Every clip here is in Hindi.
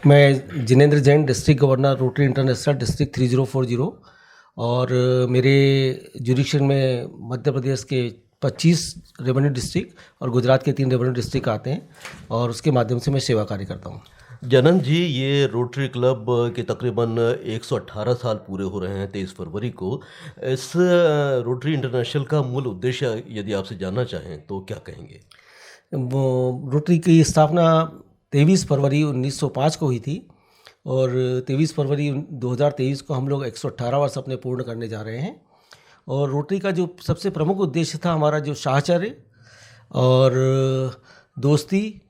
मैं Jinendra Jain, district governor, rotary international, district 3040। और मेरे जुरिडिक्शन में मध्य प्रदेश के 25 रेवेन्यू डिस्ट्रिक्ट और गुजरात के 3 रेवेन्यू डिस्ट्रिक्ट आते हैं, और उसके माध्यम से मैं सेवा कार्य करता हूँ। जनन जी, ये रोटरी क्लब के तकरीबन 118 साल पूरे हो रहे हैं 23 फरवरी को। इस रोटरी इंटरनेशनल का मूल उद्देश्य यदि आपसे जानना चाहें तो क्या कहेंगे? रोटरी की स्थापना 23 फरवरी 1905 को हुई थी, और 23 फरवरी 2023 को हम लोग 118 वर्ष अपने पूर्ण करने जा रहे हैं। और रोटरी का जो सबसे प्रमुख उद्देश्य था, हमारा जो साहचर्य और दोस्ती,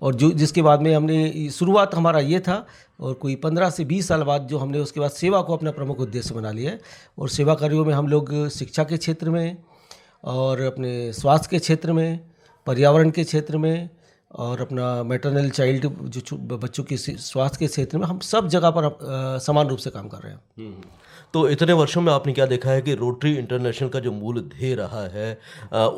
और जो जिसके बाद में हमने शुरुआत हमारा ये था, और कोई 15 से 20 साल बाद जो हमने उसके बाद सेवा को अपना प्रमुख उद्देश्य बना लिया है। और सेवा कार्यों में हम लोग शिक्षा के क्षेत्र में, और अपने स्वास्थ्य के क्षेत्र में, पर्यावरण के क्षेत्र में, और अपना मैटरनल चाइल्ड जो बच्चों के स्वास्थ्य के क्षेत्र में, हम सब जगह पर समान रूप से काम कर रहे हैं। तो इतने वर्षों में आपने क्या देखा है कि रोटरी इंटरनेशनल का जो मूल ध्येय रहा है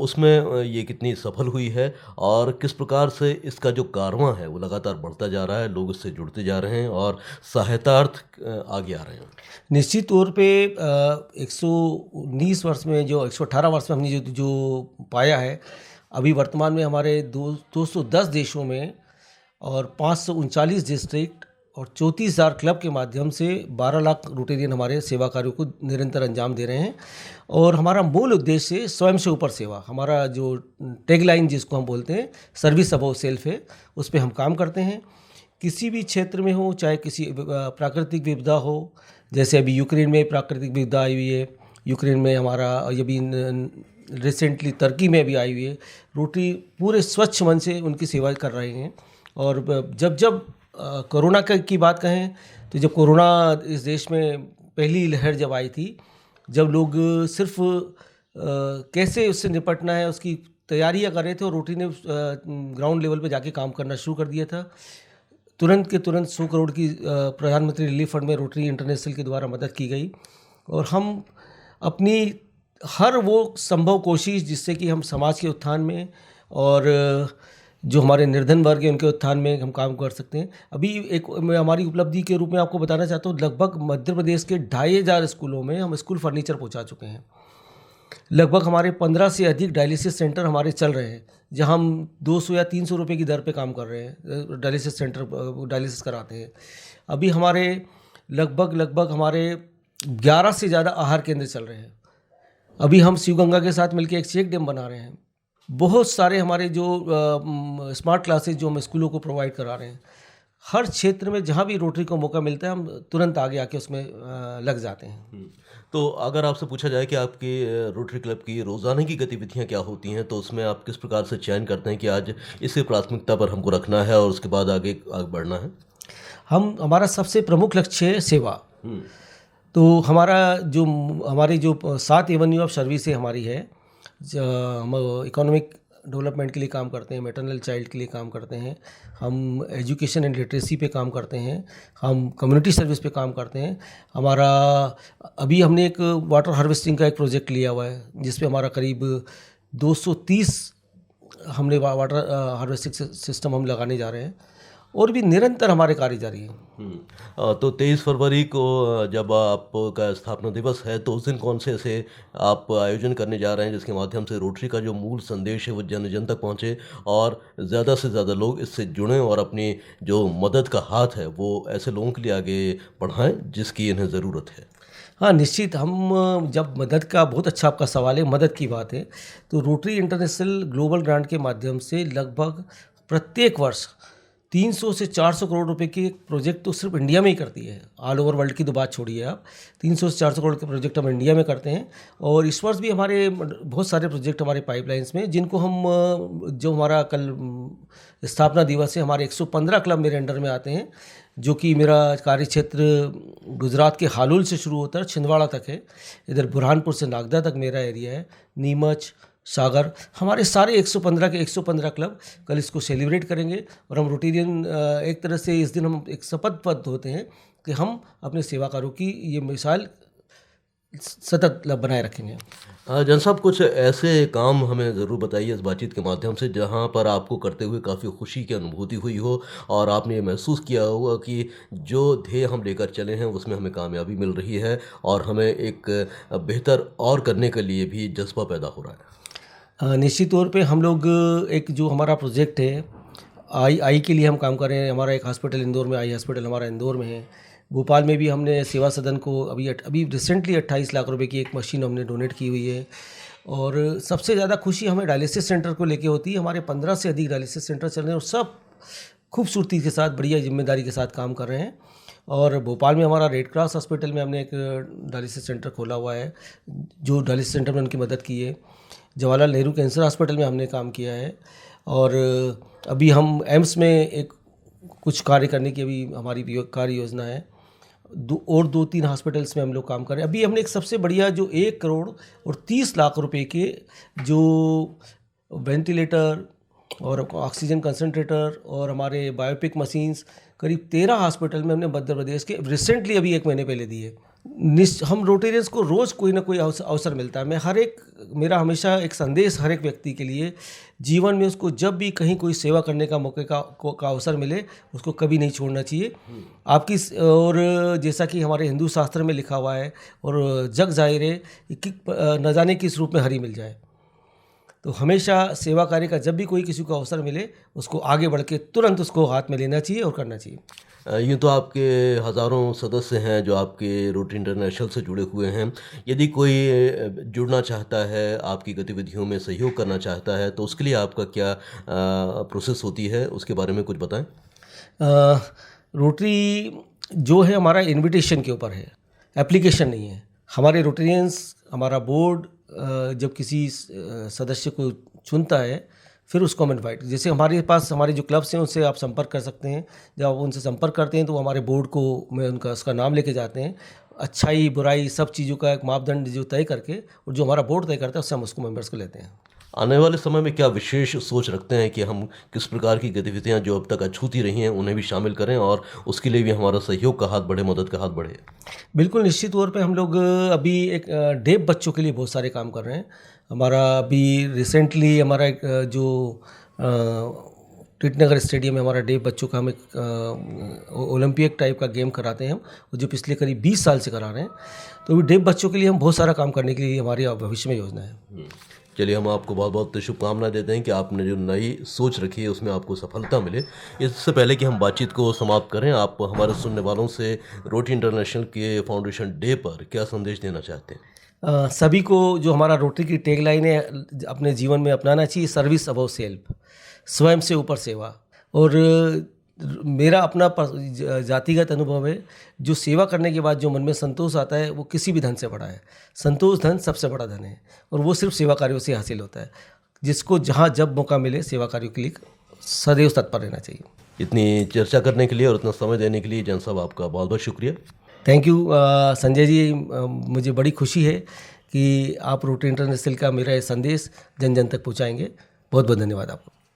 उसमें ये कितनी सफल हुई है, और किस प्रकार से इसका जो कारवां है वो लगातार बढ़ता जा रहा है, लोग इससे जुड़ते जा रहे हैं और सहायतार्थ आगे आ रहे हैं? निश्चित तौर पे 119 वर्ष में, जो 118 वर्ष में हमने जो पाया है, अभी वर्तमान में हमारे 210 देशों में और 539 डिस्ट्रिक्ट और 34,000 क्लब के माध्यम से 12 लाख रोटेरियन हमारे सेवा कार्यों को निरंतर अंजाम दे रहे हैं। और हमारा मूल उद्देश्य स्वयं से ऊपर सेवा, हमारा जो टैगलाइन जिसको हम बोलते हैं, सर्विस अबव सेल्फ है, उस पर हम काम करते हैं। किसी भी क्षेत्र में हो, चाहे किसी प्राकृतिक विपदा हो, जैसे अभी यूक्रेन में प्राकृतिक विपदा आई हुई है, यूक्रेन में हमारा अभी रिसेंटली तुर्की में भी आई हुई है, रोटरी पूरे स्वच्छ मन से उनकी सेवा कर रहे हैं। और जब जब कोरोना की बात कहें, तो जब कोरोना इस देश में पहली लहर जब आई थी, जब लोग सिर्फ कैसे उससे निपटना है उसकी तैयारियां कर रहे थे, और रोटरी ने ग्राउंड लेवल पे जाके काम करना शुरू कर दिया था। तुरंत के तुरंत 100 करोड़ की प्रधानमंत्री रिलीफ फंड में रोटरी इंटरनेशनल के द्वारा मदद की गई, और हम अपनी हर वो संभव कोशिश जिससे कि हम समाज के उत्थान में और जो हमारे निर्धन वर्ग है उनके उत्थान में हम काम कर सकते हैं। अभी एक मैं हमारी उपलब्धि के रूप में आपको बताना चाहता हूँ, लगभग मध्य प्रदेश के 2500 स्कूलों में हम स्कूल फर्नीचर पहुँचा चुके हैं। लगभग हमारे 15 से अधिक डायलिसिस सेंटर हमारे चल रहे हैं, जहाँ हम 200 या 300 रुपये की दर पे काम कर रहे हैं, डायलिसिस सेंटर डायलिसिस कराते हैं। अभी हमारे लगभग हमारे 11 से ज़्यादा आहार केंद्र चल रहे हैं। अभी हम शिवगंगा के साथ मिलकर एक चेक डैम बना रहे हैं। बहुत सारे हमारे जो स्मार्ट क्लासेस जो हम स्कूलों को प्रोवाइड करा रहे हैं। हर क्षेत्र में जहाँ भी रोटरी को मौका मिलता है, हम तुरंत आगे आके उसमें लग जाते हैं। तो अगर आपसे पूछा जाए कि आपके रोटरी क्लब की रोज़ाना की गतिविधियां क्या होती हैं, तो उसमें आप किस प्रकार से चयन करते हैं कि आज इसे प्राथमिकता पर हमको रखना है और उसके बाद आगे आगे बढ़ना है? हमारा सबसे प्रमुख लक्ष्य है सेवा। तो हमारी जो 7 एवेन्यू ऑफ सर्विस हमारी है, हम इकोनॉमिक डेवलपमेंट के लिए काम करते हैं, मैटरनल चाइल्ड के लिए काम करते हैं, हम एजुकेशन एंड लिटरेसी पे काम करते हैं, हम कम्युनिटी सर्विस पे काम करते हैं। हमारा अभी हमने एक वाटर हार्वेस्टिंग का एक प्रोजेक्ट लिया हुआ है, जिस पे हमारा करीब 230 हमने वाटर हार्वेस्टिंग सिस्टम हम लगाने जा रहे हैं, और भी निरंतर हमारे कार्य जारी हैं। तो 23 फरवरी को जब आपका स्थापना दिवस है, तो उस दिन कौन से ऐसे आप आयोजन करने जा रहे हैं जिसके माध्यम से रोटरी का जो मूल संदेश है वो जन जन तक पहुंचे और ज़्यादा से ज़्यादा लोग इससे जुड़ें और अपनी जो मदद का हाथ है वो ऐसे लोगों के लिए आगे बढ़ाएं जिसकी इन्हें ज़रूरत है? हाँ, निश्चित। हम जब मदद का, बहुत अच्छा आपका सवाल है, मदद की बात है, तो रोटरी इंटरनेशनल ग्लोबल ग्रांट के माध्यम से लगभग प्रत्येक वर्ष 300 से 400 करोड़ रुपए के प्रोजेक्ट तो सिर्फ इंडिया में ही करती है। ऑल ओवर वर्ल्ड की तो बात छोड़िए आप, 300 से 400 करोड़ के प्रोजेक्ट हम इंडिया में करते हैं। और इस वर्ष भी हमारे बहुत सारे प्रोजेक्ट हमारे पाइपलाइंस में, जिनको हम जो हमारा कल स्थापना दिवस है, हमारे 115 क्लब मेरे अंडर में आते हैं, जो कि मेरा कार्य क्षेत्र गुजरात के हालोल से शुरू होता है, छिंदवाड़ा तक है। इधर बुरहानपुर से नागदा तक मेरा एरिया है, नीमच, सागर, हमारे सारे 115 के 115 क्लब कल इसको सेलिब्रेट करेंगे। और हम रोटेरियन एक तरह से इस दिन हम एक शपथ होते हैं कि हम अपने सेवा कार्यों की ये मिसाल सतत बनाए रखेंगे। जन साहब कुछ ऐसे काम हमें ज़रूर बताइए इस बातचीत के माध्यम से जहाँ पर आपको करते हुए काफ़ी खुशी की अनुभूति हुई हो और आपने ये महसूस किया होगा कि जो ध्येय हम लेकर चले हैं उसमें हमें कामयाबी मिल रही है और हमें एक बेहतर और करने के लिए भी जज्बा पैदा हो रहा है। निश्चित तौर पे हम लोग एक जो हमारा प्रोजेक्ट है आई के लिए हम काम कर रहे हैं। हमारा एक हॉस्पिटल इंदौर में, आई हॉस्पिटल हमारा इंदौर में है। भोपाल में भी हमने सेवा सदन को अभी रिसेंटली 28 लाख रुपए की एक मशीन हमने डोनेट की हुई है। और सबसे ज़्यादा खुशी हमें डायलिसिस सेंटर को लेके होती है। हमारे 15 से अधिक डायलिसिस सेंटर चल रहे हैं और सब खूबसूरती के साथ, बढ़िया जिम्मेदारी के साथ काम कर रहे हैं। और भोपाल में हमारा रेड क्रॉस हॉस्पिटल में हमने एक डायलिसिस सेंटर खोला हुआ है, जो डायलिसिस सेंटर में उनकी मदद की है। जवाहरलाल नेहरू कैंसर हॉस्पिटल में हमने काम किया है। और अभी हम एम्स में एक कुछ कार्य करने की अभी हमारी कार्य योजना है। दो तीन हॉस्पिटल्स में हम लोग काम कर रहे हैं। अभी हमने एक सबसे बढ़िया जो 1 करोड़ और 30 लाख रुपए के जो वेंटिलेटर और ऑक्सीजन कंसंट्रेटर और हमारे बायोपिक मशीन्स करीब 13 हॉस्पिटल में हमने मध्य प्रदेश के रिसेंटली अभी 1 महीने पहले दिए। हम रोटेरियंस को रोज़ कोई ना कोई अवसर मिलता है। मेरा हमेशा एक संदेश हर एक व्यक्ति के लिए, जीवन में उसको जब भी कहीं कोई सेवा करने का मौके का अवसर मिले उसको कभी नहीं छोड़ना चाहिए। आपकी और जैसा कि हमारे हिंदू शास्त्र में लिखा हुआ है और जग जाहिर है कि न जाने किस रूप में हरि मिल जाए, तो हमेशा सेवा कार्य का जब भी कोई किसी को अवसर मिले उसको आगे बढ़ के तुरंत उसको हाथ में लेना चाहिए और करना चाहिए। यूँ तो आपके हज़ारों सदस्य हैं जो आपके रोटरी इंटरनेशनल से जुड़े हुए हैं। यदि कोई जुड़ना चाहता है, आपकी गतिविधियों में सहयोग करना चाहता है, तो उसके लिए आपका क्या प्रोसेस होती है, उसके बारे में कुछ बताएं। रोटरी जो है हमारा इनविटेशन के ऊपर है, एप्लीकेशन नहीं है। हमारे रोटेरियंस, हमारा बोर्ड जब किसी सदस्य को चुनता है फिर उसको हम इनवाइट, जैसे हमारे पास हमारे जो क्लब्स हैं उनसे आप संपर्क कर सकते हैं। जब आप उनसे संपर्क करते हैं तो हमारे बोर्ड को में उसका नाम लेके जाते हैं। अच्छाई बुराई सब चीज़ों का एक मापदंड जो तय करके और जो हमारा बोर्ड तय करता है उससे हम उसको मेंबर्स को लेते हैं। आने वाले समय में क्या विशेष सोच रखते हैं कि हम किस प्रकार की गतिविधियां जो अब तक अछूती रही हैं उन्हें भी शामिल करें और उसके लिए भी हमारा सहयोग का हाथ बढ़े, मदद का हाथ बढ़े? बिल्कुल, निश्चित तौर पे हम लोग अभी एक डेफ बच्चों के लिए बहुत सारे काम कर रहे हैं। हमारा अभी रिसेंटली हमारा एक जो टीटनगर स्टेडियम में हमारा डेफ बच्चों का हम एक ओलंपिक टाइप का गेम कराते हैं हम, जो पिछले करीब 20 साल से करा रहे हैं। तो अभी डेफ बच्चों के लिए हम बहुत सारा काम करने के लिए हमारी भविष्य में योजना है। चलिए, हम आपको बहुत बहुत शुभकामनाएं देते हैं कि आपने जो नई सोच रखी है उसमें आपको सफलता मिले। इससे पहले कि हम बातचीत को समाप्त करें, आप हमारे सुनने वालों से रोटरी इंटरनेशनल के फाउंडेशन डे पर क्या संदेश देना चाहते हैं? सभी को जो हमारा रोटरी की टैगलाइन है अपने जीवन में अपनाना चाहिए, सर्विस अबव सेल्फ, स्वयं से ऊपर सेवा। और मेरा अपना जातिगत अनुभव है, जो सेवा करने के बाद जो मन में संतोष आता है वो किसी भी धन से बड़ा है। संतोष धन सबसे बड़ा धन है और वो सिर्फ सेवा कार्यों से हासिल होता है। जिसको जहाँ जब मौका मिले सेवा कार्यों के लिए सदैव तत्पर रहना चाहिए। इतनी चर्चा करने के लिए और इतना समय देने के लिए जन साहब आपका बहुत बहुत शुक्रिया। थैंक यू संजय जी, मुझे बड़ी खुशी है कि आप रोटरी इंटरनेशनल का मेरा ये संदेश जन जन तक पहुँचाएंगे। बहुत बहुत धन्यवाद आपको।